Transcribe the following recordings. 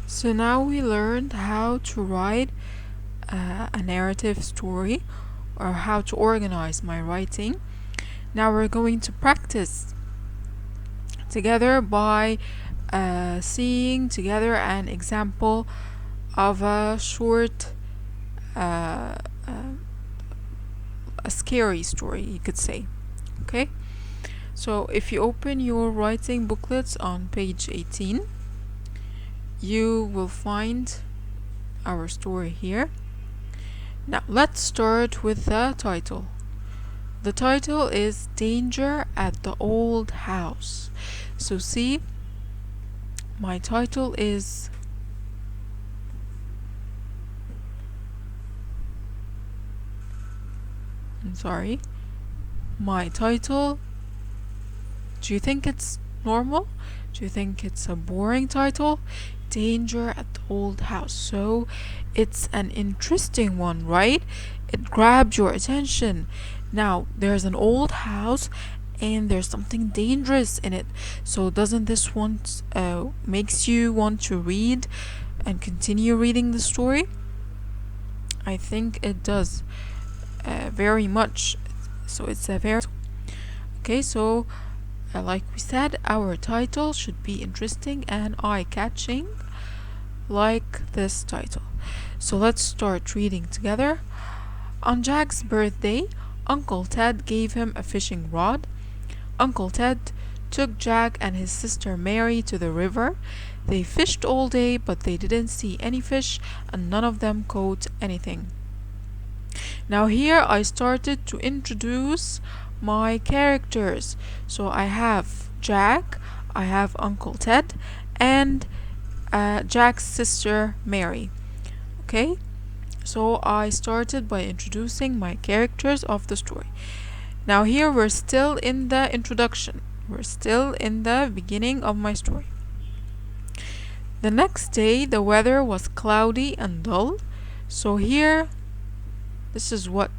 So now we learned how to write a narrative story, or how to organize my writing. Now we're going to practice together by seeing together an example of a short, a scary story, you could say. Okay, so if you open your writing booklets on page 18, you will find our story here. Now let's start with the title. The title is Danger at the Old House. So see, my title is my title, do you think it's normal? Do you think it's a boring title? Danger at the Old House. So it's an interesting one, right? It grabs your attention. Now there's an old house and there's something dangerous in it. So doesn't this one makes you want to read and continue reading the story? I think it does very much. So it's a very okay. So like we said, our title should be interesting and eye-catching, like this title. So let's start reading together. On Jack's birthday, Uncle Ted gave him a fishing rod. Uncle Ted took Jack and his sister Mary to the river. They fished all day, but they didn't see any fish, and none of them caught anything. Now here I started to introduce my characters. So I have Jack, I have Uncle Ted, and Jack's sister Mary. Okay, so I started by introducing my characters of the story. Now here we're still in the introduction. We're still in the beginning of my story. The next day the weather was cloudy and dull. So here, this is what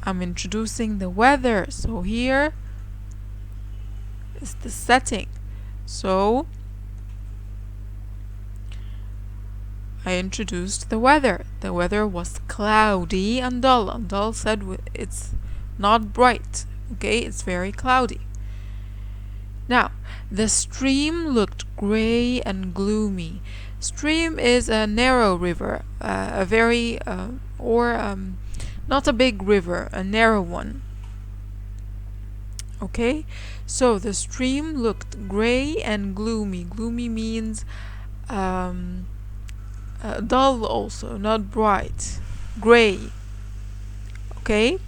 I'm introducing, the weather. So here is the setting. So I introduced the weather. The weather was cloudy and dull. And dull said it's not bright. Okay, it's very cloudy. Now, the stream looked gray and gloomy. Stream is a narrow river, a very not a big river, a narrow one. Okay, so the stream looked gray and gloomy. Gloomy means dull also, not bright. Gray. Okay,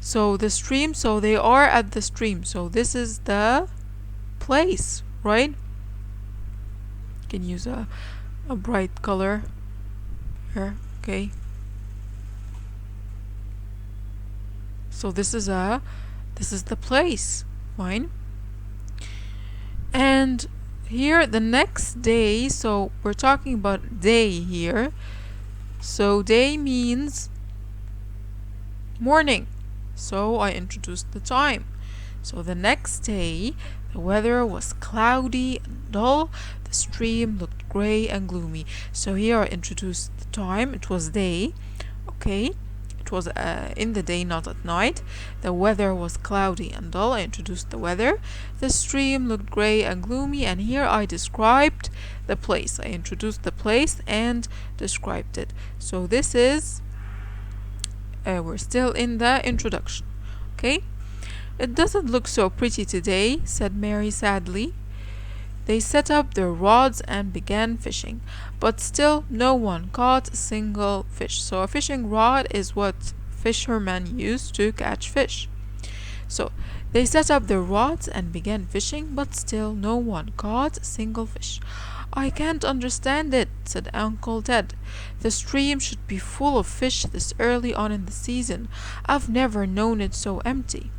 so the stream, so they are at the stream. So this is the place, right? You can use a bright color here. Okay, so this is the place. Fine. And here the next day, so we're talking about day here. So day means morning. So I introduced the time. So the next day the weather was cloudy and dull. The stream looked gray and gloomy. So here I introduced the time. It was day. Okay, it was in the day, not at night. The weather was cloudy and dull. I introduced the weather. The stream looked gray and gloomy, and here I described the place. I introduced the place and described it. So this is we're still in the introduction. Okay, it doesn't look so pretty today, said Mary sadly. They set up their rods and began fishing, but still no one caught a single fish. So a fishing rod is what fishermen use to catch fish. So they set up their rods and began fishing, but still no one caught a single fish. I can't understand it, said Uncle Ted. The stream should be full of fish this early on in the season. I've never known it so empty.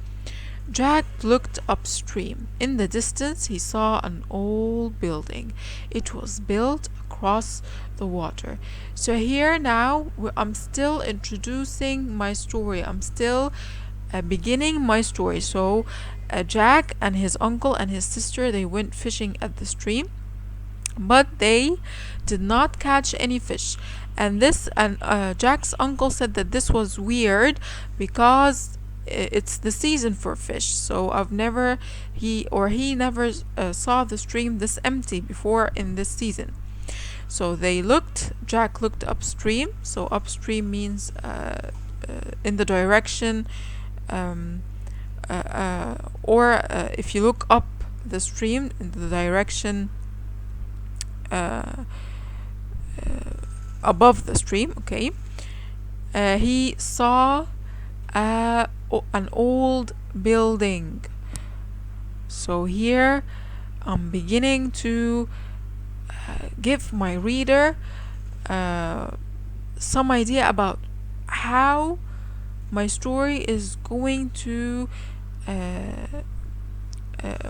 Jack looked upstream. In the distance he saw an old building. It was built across the water. So here now I'm still introducing my story. I'm still beginning my story. So Jack and his uncle and his sister, they went fishing at the stream. but they did not catch any fish. And Jack's uncle said that this was weird because it's the season for fish. So he never saw the stream this empty before in this season. So Jack looked upstream. So upstream means in the direction, or if you look up the stream in the direction above the stream, okay. He saw an old building. So here I'm beginning to give my reader some idea about how my story is going to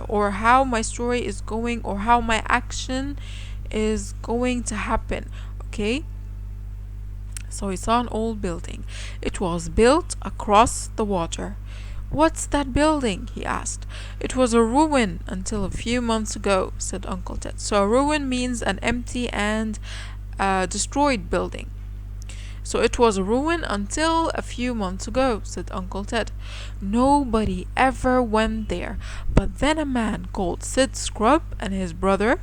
or how my story is going, or how my action is going to happen, okay. So he saw an old building. It was built across the water. "What's that building?" he asked. "It was a ruin until a few months ago," said Uncle Ted. So a ruin means an empty and destroyed building. "So it was a ruin until a few months ago," said Uncle Ted. "Nobody ever went there, but then a man called Sid Scrub and his brother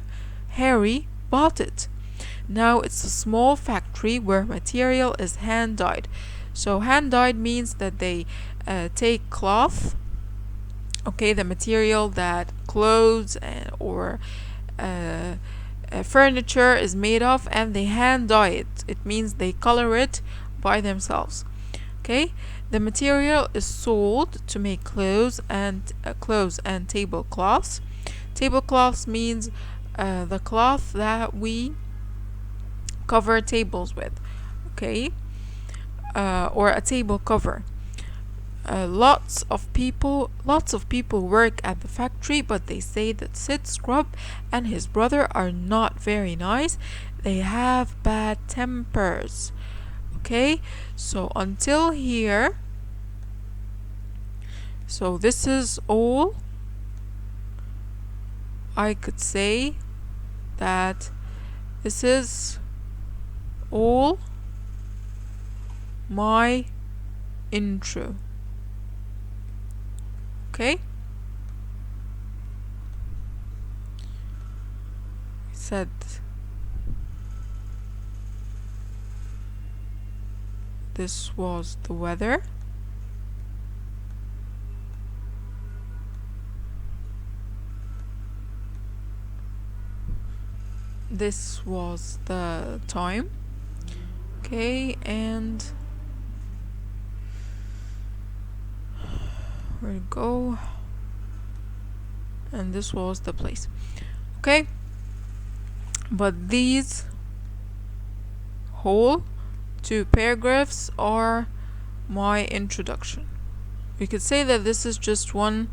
Harry bought it. Now it's a small factory where material is hand-dyed." So hand-dyed means that they take cloth, okay, the material that clothes or furniture is made of, and they hand dye it. It means they color it by themselves, okay. The material is sold to make clothes and tablecloths. Tablecloths means the cloth that we cover tables with, okay, or a table cover. Lots of people work at the factory, but they say that Sid Scrub and his brother are not very nice. They have bad tempers, okay. So until here, so this is all I could say, that this is all my intro, okay. Said this was the weather. This was the time, okay, and where to go, and this was the place, okay. But these whole 2 paragraphs are my introduction. We could say that this is just one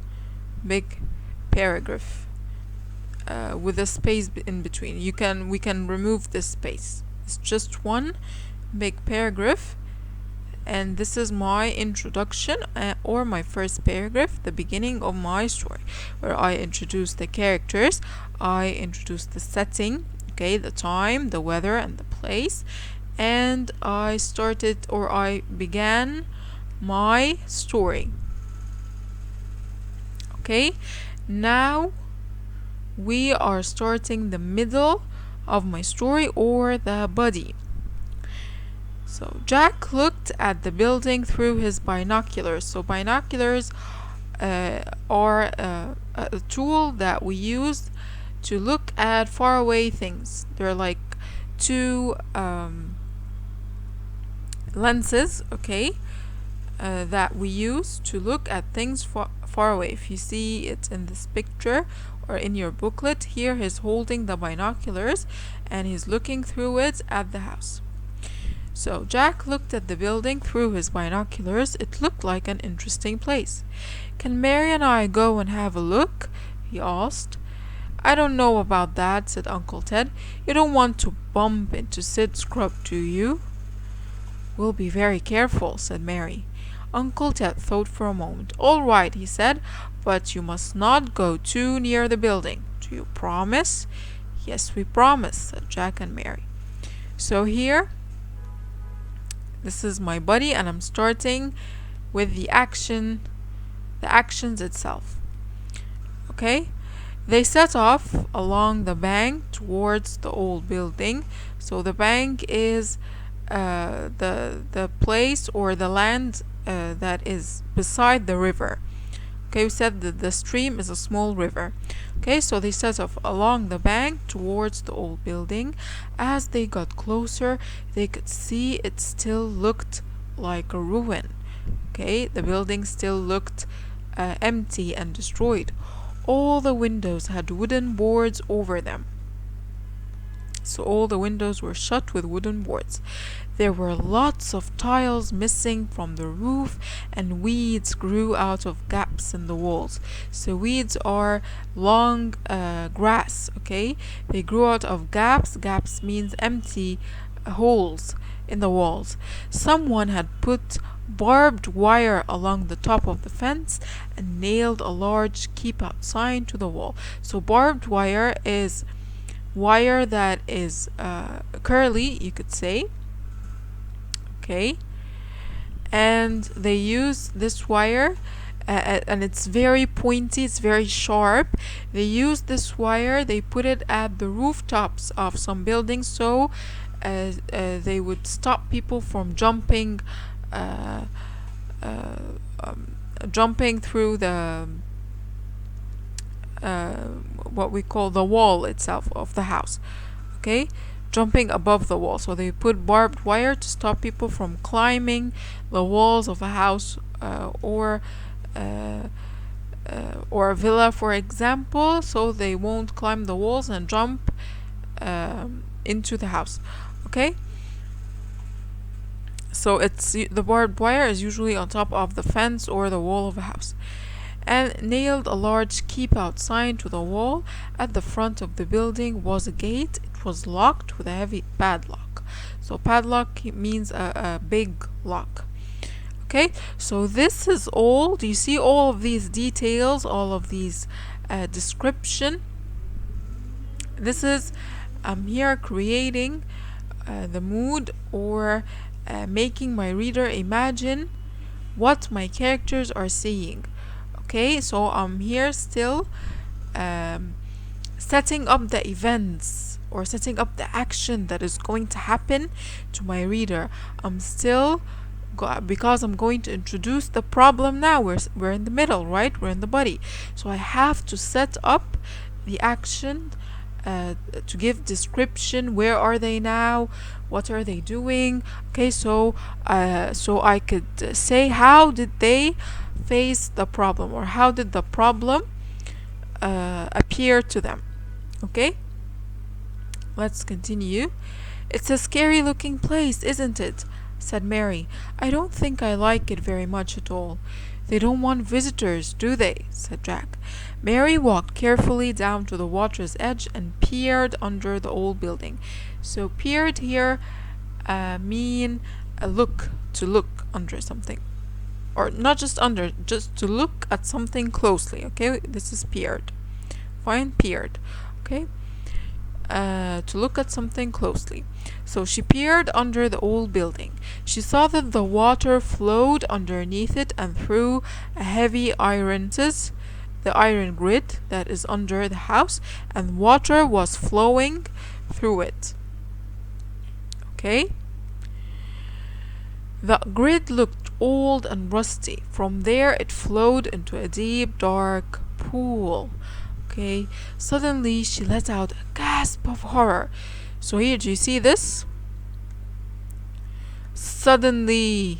big paragraph with a space in between. We can remove this space. It's just one big paragraph, and this is my introduction, or my first paragraph, the beginning of my story, where I introduce the characters, I introduce the setting, okay, the time, the weather, and the place, and I began my story, okay. Now we are starting the middle of my story, or the body. So Jack looked at the building through his binoculars. So binoculars are a tool that we use to look at faraway things. They're like 2 lenses, okay, that we use to look at things far away. If you see it in this picture or in your booklet, here he's holding the binoculars and he's looking through it at the house. So Jack looked at the building through his binoculars. It looked like an interesting place. "Can Mary and I go and have a look?" he asked. "I don't know about that," said Uncle Ted. "You don't want to bump into Sid Scrub, do you?" "We'll be very careful," said Mary. Uncle Ted thought for a moment. "All right," he said, "but you must not go too near the building. Do you promise?" Yes, we promise, said Jack and Mary. So here, this is my buddy, and I'm starting with the actions itself. Okay? They set off along the bank towards the old building. So the bank is the place or the land that is beside the river. Okay, we said that the stream is a small river. Okay, so they set off along the bank towards the old building. As they got closer, they could see it still looked like a ruin. Okay, the building still looked empty and destroyed. All the windows had wooden boards over them. So all the windows were shut with wooden boards. There were lots of tiles missing from the roof, and weeds grew out of gaps in the walls. So weeds are long grass, okay? They grew out of gaps. Gaps means empty holes in the walls. Someone had put barbed wire along the top of the fence and nailed a large keep out sign to the wall. So barbed wire is wire that is curly, you could say. Okay, and they use this wire and it's very pointy, it's very sharp. They use this wire, they put it at the rooftops of some buildings, so they would stop people from jumping through the what we call the wall itself of the house. Okay, jumping above the wall. So they put barbed wire to stop people from climbing the walls of a house or a villa, for example, so they won't climb the walls and jump into the house. Okay, so it's the barbed wire is usually on top of the fence or the wall of a house. And nailed a large keep out sign to the wall. At the front of the building was a gate. It was locked with a heavy padlock. So padlock means a big lock. Okay, so this is all. Do you see all of these details, all of these description? This is I'm here creating the mood, or making my reader imagine what my characters are seeing. Okay, so I'm here still setting up the events or setting up the action that is going to happen to my reader. I'm still because I'm going to introduce the problem now. We're in the middle, right? We're in the body, so I have to set up the action to give description. Where are they now? What are they doing? Okay, so I could say, how did they face the problem, or how did the problem appear to them? Okay, let's continue. It's a scary looking place, isn't it? Said Mary. I don't think I like it very much at all. They don't want visitors, do they? Said Jack. Mary walked carefully down to the water's edge and peered under the old building. So peered here mean to look under something. Or not just under, just to look at something closely. Okay, this is peered. Fine, peered. Okay, to look at something closely. So she peered under the old building. She saw that the water flowed underneath it and through a heavy the iron grid that is under the house, and water was flowing through it. Okay, the grid looked old and rusty. From there it flowed into a deep dark pool. Okay, suddenly she let out a gasp of horror. So here, do you see this? Suddenly.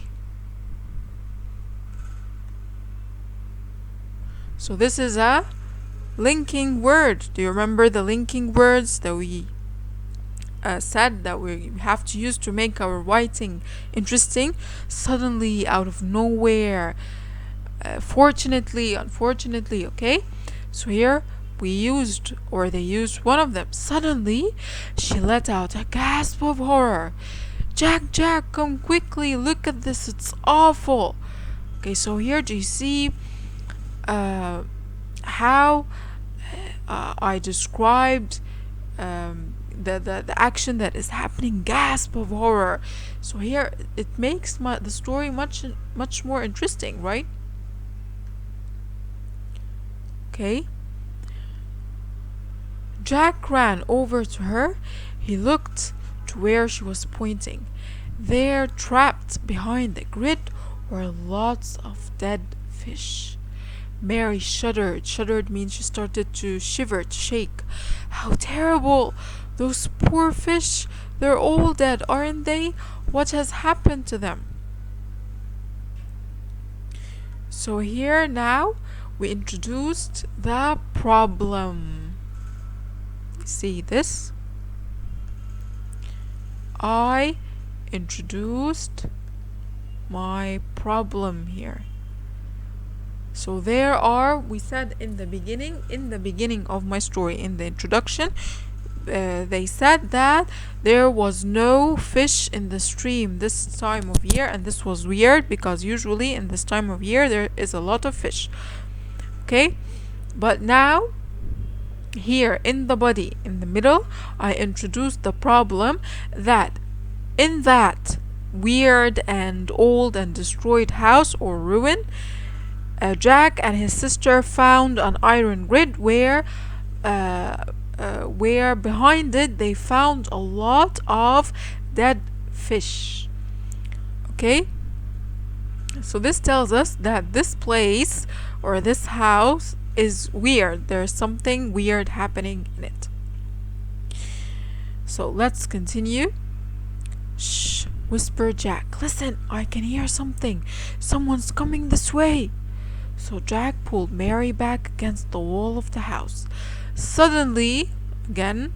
So this is a linking word. Do you remember the linking words that we said that we have to use to make our writing interesting? Suddenly, out of nowhere. Fortunately, unfortunately. Okay, so here they used one of them. Suddenly, she let out a gasp of horror. Jack, Jack, come quickly, look at this, it's awful. Okay, so here do you see how I described the action that is happening, gasp of horror. So here it makes the story much more interesting, right? Okay. Jack ran over to her. He looked to where she was pointing. There, trapped behind the grid, were lots of dead fish. Mary shuddered. Shuddered means she started to shiver, to shake. How terrible! Those poor fish! They're all dead, aren't they? What has happened to them? So here now we introduced the problem. See this? I introduced my problem here. So there are, we said in the beginning of my story, in the introduction, they said that there was no fish in the stream this time of year, and this was weird because usually in this time of year there is a lot of fish. Okay, but now here in the body, in the middle, I introduced the problem that in that weird and old and destroyed house or ruin, Jack and his sister found an iron grid where behind it they found a lot of dead fish. Okay, so this tells us that this place or this house is weird. There's something weird happening in it. So let's continue. Shh, whispered Jack. Listen, I can hear something. Someone's coming this way. So Jack pulled Mary back against the wall of the house. Suddenly, again,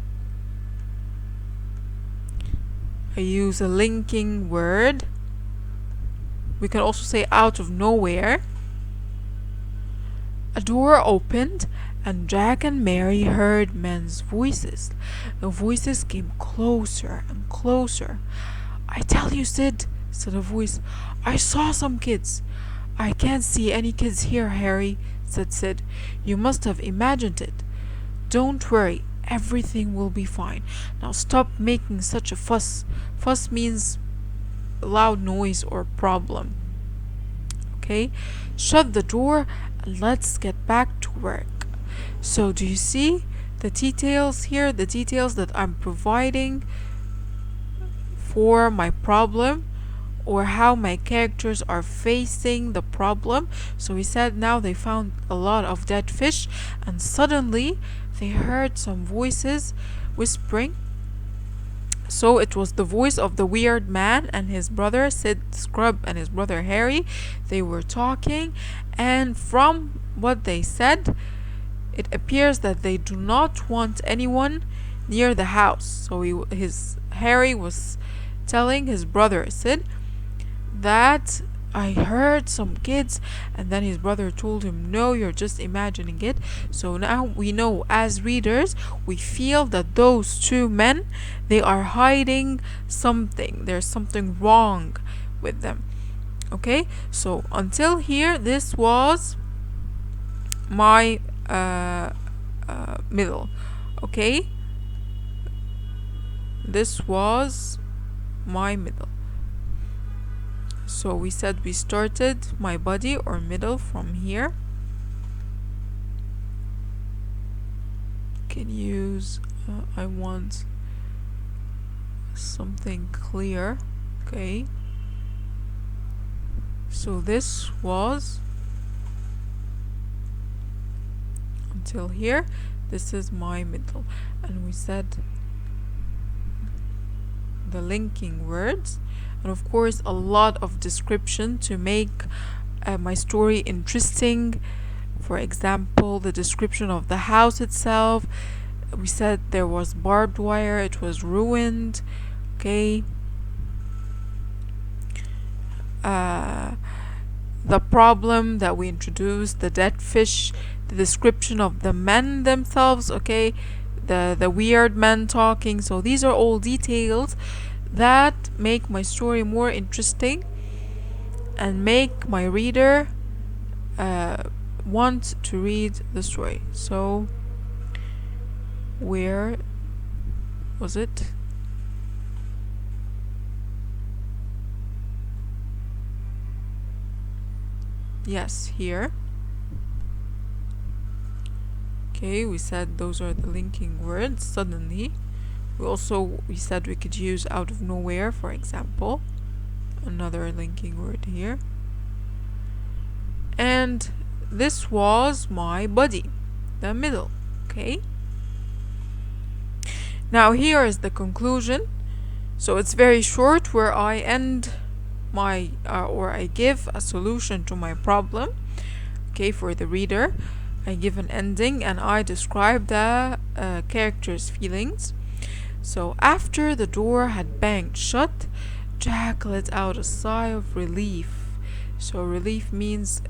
I use a linking word. We can also say out of nowhere. A door opened and Jack and Mary heard men's voices. The voices came closer and closer. I tell you, Sid, said a voice, I saw some kids. I can't see any kids here, Harry, said Sid. You must have imagined it. Don't worry, everything will be fine. Now stop making such a fuss. Fuss means loud noise or problem. Okay? Shut the door and let's get back to work. So do you see the details here? The details that I'm providing for my problem, or how my characters are facing the problem. So we said now they found a lot of dead fish and suddenly they heard some voices whispering. So it was the voice of the weird man and his brother Sid Scrub and his brother Harry. They were talking, and from what they said, it appears that they do not want anyone near the house. So Harry was telling his brother Sid that I heard some kids, and then his brother told him, no, you're just imagining it. So now we know, as readers, we feel that those two men, they are hiding something. There's something wrong with them. Okay, so until here, this was my middle. Okay, this was my middle. So we said we started my body or middle from here. Can use I want something clear. Okay, so this was until here. This is my middle, and we said the linking words, and of course a lot of description to make my story interesting. For example, the description of the house itself. We said there was barbed wire, it was ruined. Okay, the problem that we introduced, the dead fish, the description of the men themselves. Okay, the weird men talking. So these are all details that make my story more interesting and make my reader want to read the story. So where Was it? Yes, here. Okay, we said those are the linking words. Suddenly. We said we could use out of nowhere, for example. Another linking word here. And this was my body, the middle. Okay. Now here is the conclusion. So it's very short, where I end my or I give a solution to my problem. Okay, for the reader, I give an ending and I describe the character's feelings. So after the door had banged shut, Jack let out a sigh of relief. So relief means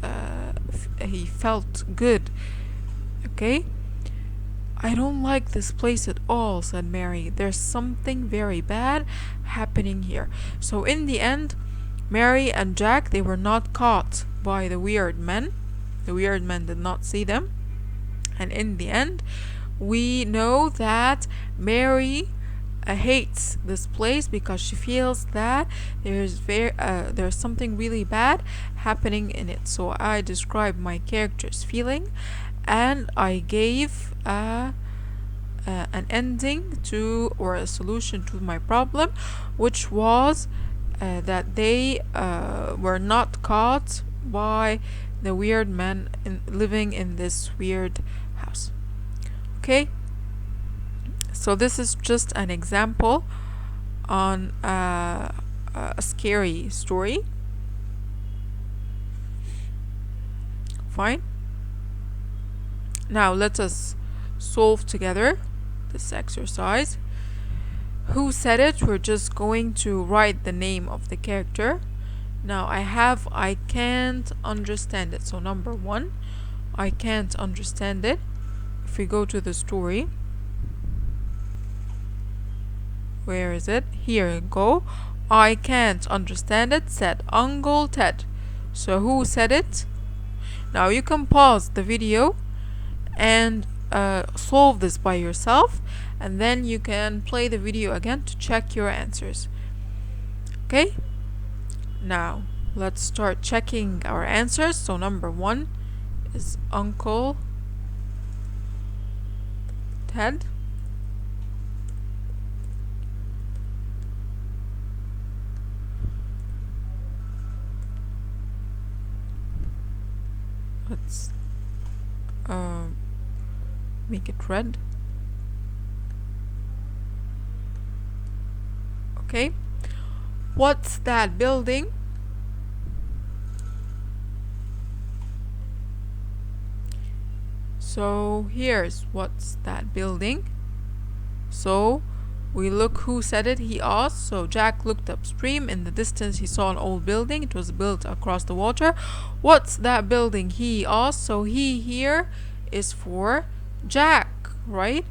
he felt good. Okay? I don't like this place at all, said Mary. There's something very bad happening here. So in the end, Mary and Jack, they were not caught by the weird men. The weird men did not see them. And in the end, we know that Mary hates this place because she feels that there's something really bad happening in it. So I described my character's feeling, and I gave an ending to, or a solution to, my problem, which was that they were not caught by the weird men living in this weird house. Okay, so this is just an example on a scary story. Fine. Now let us solve together this exercise. Who said it? We're just going to write the name of the character. Now I can't understand it. So number 1, I can't understand it. If we go to the story, where is it? Here you go. I can't understand it, said Uncle Ted. So who said it? Now you can pause the video and solve this by yourself, and then you can play the video again to check your answers. Okay? Now let's start checking our answers. So number 1 is Uncle Ted. Let's make it red. Okay. What's that building? So here's what's that building. So we look who said it. He asked. So Jack looked upstream. In the distance he saw an old building. It was built across the water. What's that building? He asked. So he here is for Jack, right?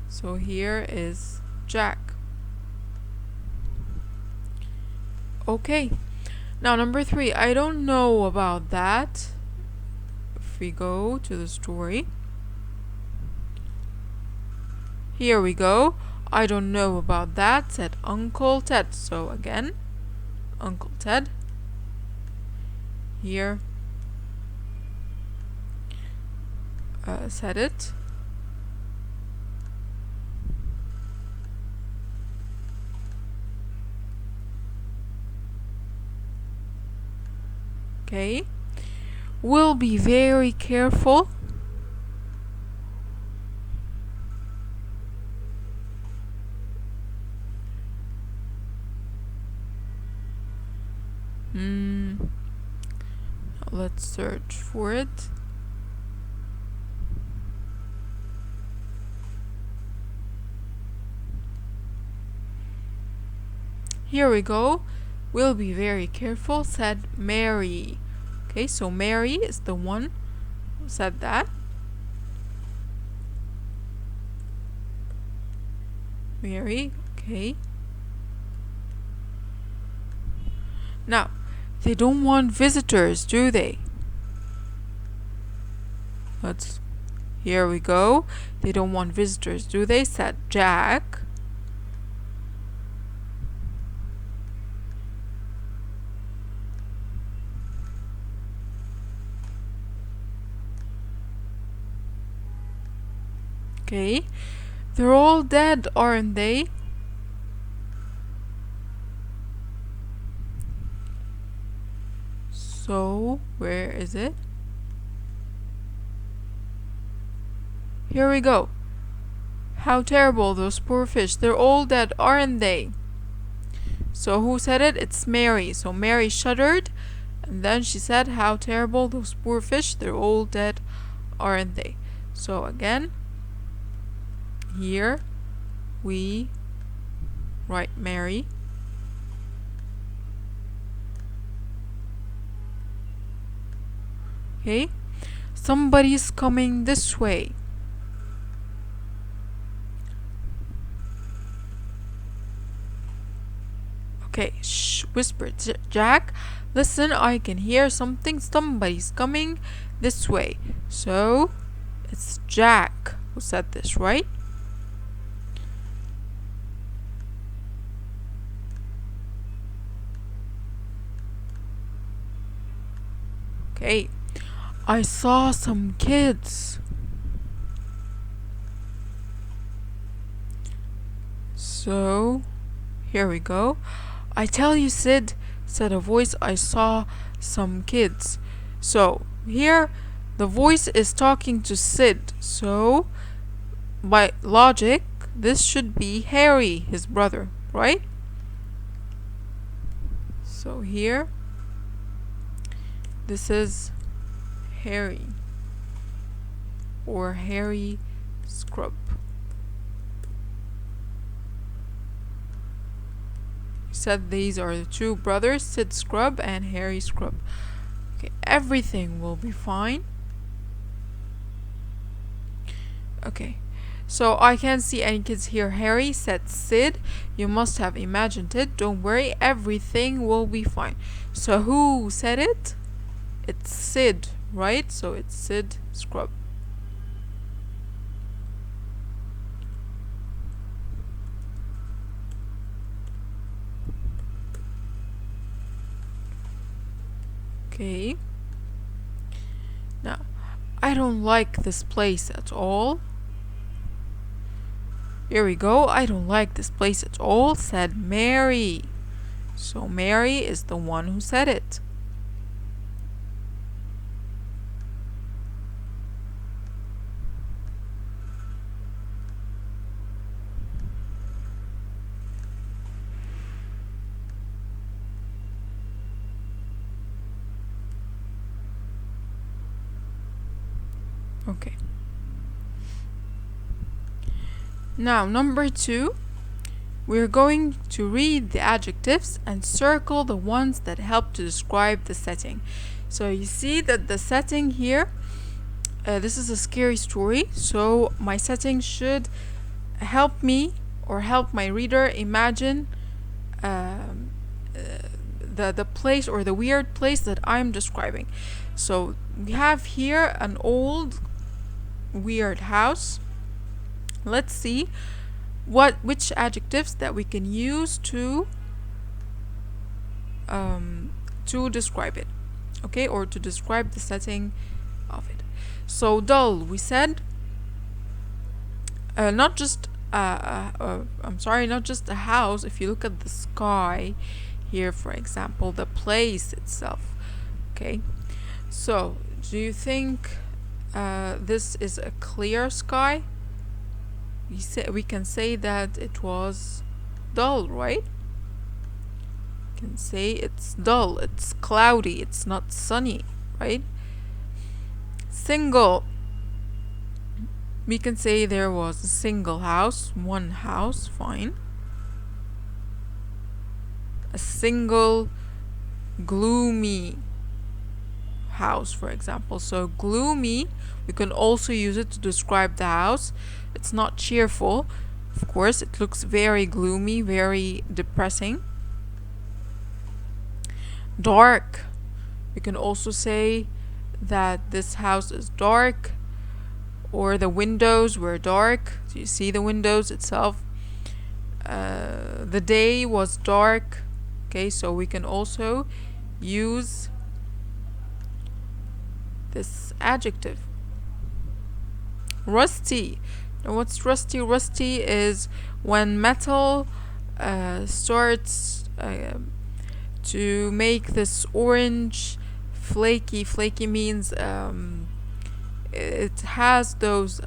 So here is Jack. Okay. Now number 3, I don't know about that. If we go to the story, here we go. I don't know about that, said Uncle Ted. So again, Uncle Ted. Here said it. Okay. We'll be very careful. Let's search for it. Here we go. We'll be very careful, said Mary. Okay, so Mary is the one who said that. Mary, okay. Now, they don't want visitors, do they? Here we go. They don't want visitors, do they? Said Jack. Okay. They're all dead, aren't they? So, where is it? Here we go. How terrible, those poor fish. They're all dead, aren't they? So who said it? It's Mary. So Mary shuddered, and then she said, how terrible, those poor fish. They're all dead, aren't they? So again, here we write Mary. Okay, somebody's coming this way. Okay, shh, whispered Jack. Listen, I can hear something. Somebody's coming this way. So, it's Jack who said this, right? Okay, I saw some kids. So, here we go. I tell you, Sid, said a voice, I saw some kids. So, here, the voice is talking to Sid. So, by logic, this should be Harry, his brother, right? So, here, this is Harry, or Harry Scrub. Said these are the two brothers, Sid Scrub and Harry Scrub. Okay, everything will be fine. Okay, so I can't see any kids here. Harry, said Sid. You must have imagined it. Don't worry, everything will be fine. So who said it? It's Sid, right? So it's Sid Scrub. Okay. Now, I don't like this place at all. Here we go. I don't like this place at all, said Mary. So Mary is the one who said it. Okay. Now, number 2, we're going to read the adjectives and circle the ones that help to describe the setting. So you see that the setting here, this is a scary story, so my setting should help me or help my reader imagine the place or the weird place that I'm describing. So we have here an old weird house. Let's see which adjectives that we can use to describe it, okay, or to describe the setting of it. So dull, we said, not just not just a house. If you look at the sky here, for example, the place itself. Okay, so do you think this is a clear sky? We can say that it was dull, right? We can say it's dull, it's cloudy, it's not sunny, right? Single, we can say there was a single house, one house, fine. A single gloomy house, for example. So gloomy, we can also use it to describe the house. It's not cheerful, of course. It looks very gloomy, very depressing. Dark. You can also say that this house is dark, or the windows were dark. Do you see the windows itself? The day was dark. Okay, so we can also use this adjective. Rusty. Now what's rusty? Rusty is when metal starts to make this orange flaky. Flaky means it has those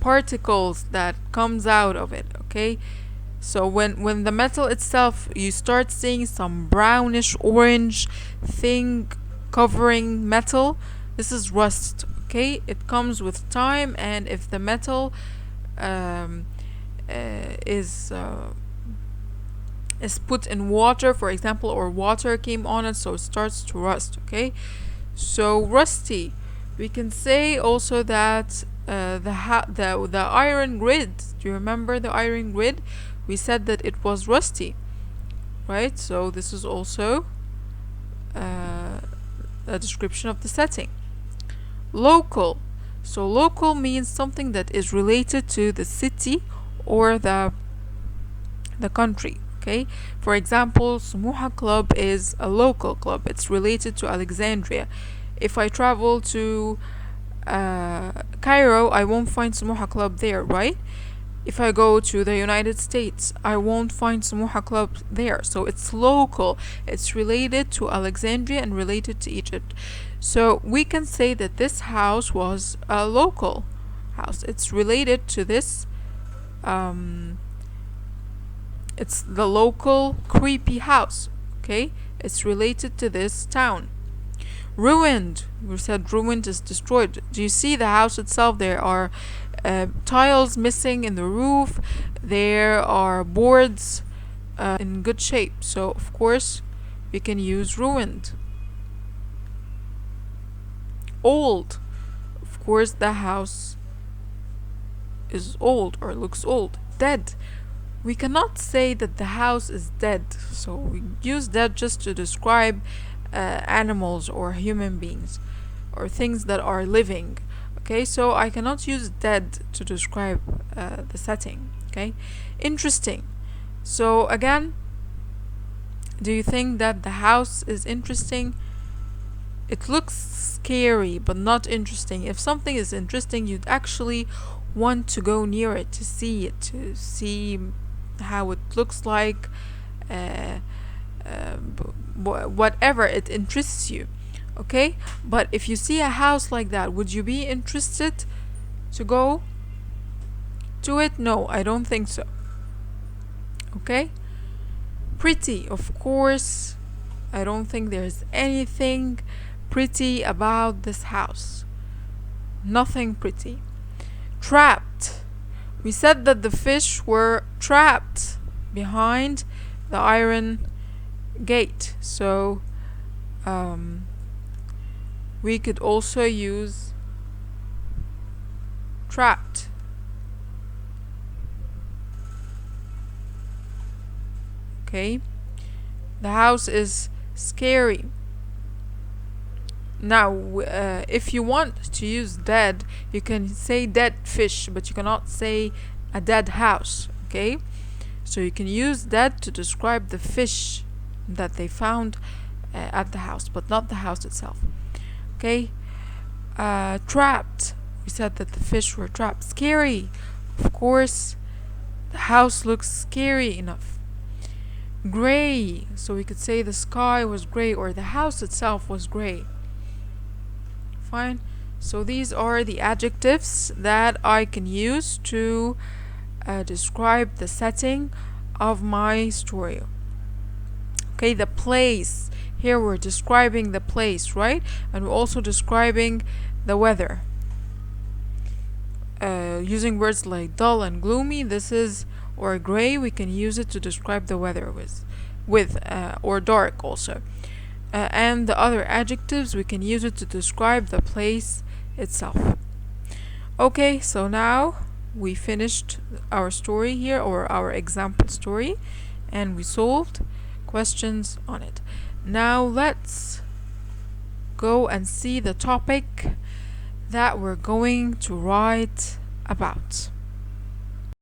particles that comes out of it. Okay, so when the metal itself, you start seeing some brownish orange thing covering metal, this is rust. Okay, it comes with time, and if the metal is put in water, for example, or water came on it, so it starts to rust. Okay, so rusty. We can say also that the iron grid. Do you remember the iron grid? We said that it was rusty, right? So this is also a description of the setting. Local. So local means something that is related to the city or the country. Okay, for example, Smuha Club is a local club. It's related to Alexandria. If I travel to Cairo, I won't find Smuha Club there, right? If I go to the United States, I won't find Smuha Club there. So it's local. It's related to Alexandria and related to Egypt. So we can say that this house was a local house. It's related to this. It's the local creepy house. Okay, it's related to this town. Ruined. We said ruined is destroyed. Do you see the house itself? There are tiles missing in the roof. There are boards in good shape. So of course we can use ruined. Old. Of course the house is old or looks old. Dead. We cannot say that the house is dead. So we use dead just to describe animals or human beings or things that are living. Okay, so I cannot use dead to describe the setting. Okay, interesting. So again, do you think that the house is interesting? It looks scary but not interesting. If something is interesting, you'd actually want to go near it to see it, to see how it looks like, whatever, it interests you. Okay, but if you see a house like that, would you be interested to go to it? No, I don't think so. Okay, pretty. Of course, I don't think there's anything pretty about this house. Nothing pretty. Trapped. We said that the fish were trapped behind the iron gate. So we could also use trapped. Okay, the house is scary. Now if you want to use dead, you can say dead fish, but you cannot say a dead house. Okay, so you can use dead to describe the fish that they found at the house, but not the house itself. Okay, trapped. We said that the fish were trapped. Scary. Of course, the house looks scary enough. Gray. So we could say the sky was gray or the house itself was gray. Fine. So these are the adjectives that I can use to describe the setting of my story. Okay, the place. Here we're describing the place, right? And we're also describing the weather. Using words like dull and gloomy, this is, or gray, we can use it to describe the weather with or dark also. And the other adjectives, we can use it to describe the place itself. Okay, so now we finished our story here, or our example story, and we solved questions on it. Now let's go and see the topic that we're going to write about.